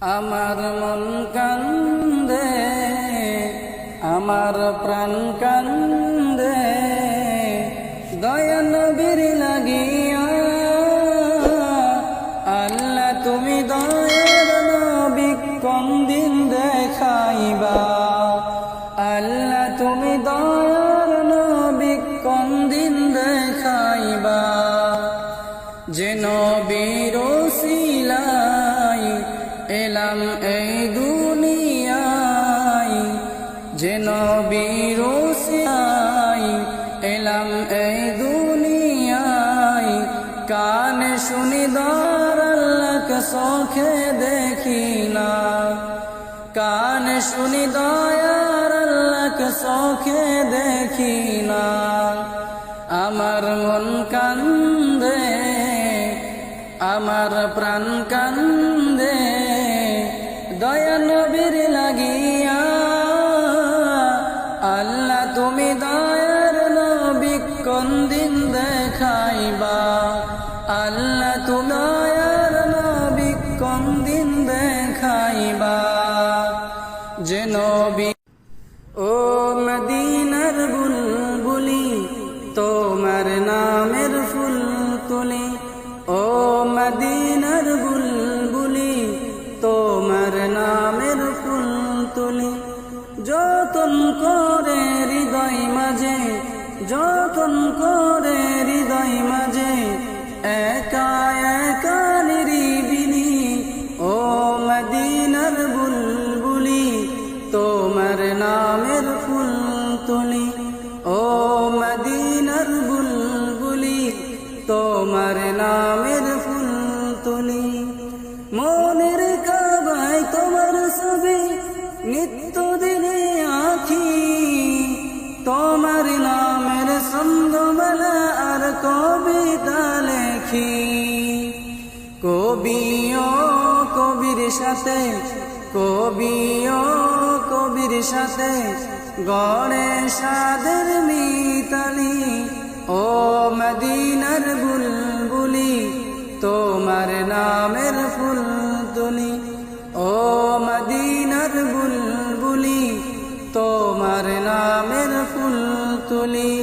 আমার মন কান্দে, আমার প্রাণ কান্দে, দয়া নবীর লাগিয়া। আল্লাহ তুমি দয়ার নবী কোন দিন দেখাইবা, আল্লাহ তুমি দয়ার নবী কোন দিন দেখাইবা। যে নবীর ওসিলায় এলাম এই দুনিয়ায়, যে নবীর ওসিলায় এলাম এই দুনিয়ায়। কানে শুনি দর আল্লাহকে চোখে দেখি না, কানে শুনি দয়ার আল্লাহকে চোখে দেখি না। আমার মন কান্দে, আমার প্রাণ কান্দে, দয়া নবীর লাগিয়া। আল্লাহ তুমি দয়ার নবী কোন দিন দেখাইবা, আল্লাহ তুমি দয়ার নবী কোন দিন দেখাইবা। যে নবী ও মদিনার বুলবুলি, তোমার নামের ফুল তুলি। ও মদিনার বুলবুলি, তোমার নামের ফুল তুলি। যতন করে হৃদয় মাঝে, যতন করে হৃদয় মাঝে, একা একা নিরিবিলি। ও মদিনার বুলবুলি, তোমার নামের ফুল তুলি। ও মদিনার বুলবুলি, তোমার নামের ফুল তুলি। মনের কাবায় তোমার ছবি নিত্য দিনে আঁখি, তোমার নামের ছন্দমালা আর কবিতা লেখি। কবি ও কবির সাথে, কবি ও কবির সাথে গড়ে সাদের মিতালি। ও মদিনার বুলবুলি, তোমার নামের ফুল তুলি। ও মদিনার বুলবুলি, তোমার নামের ফুল তুলি।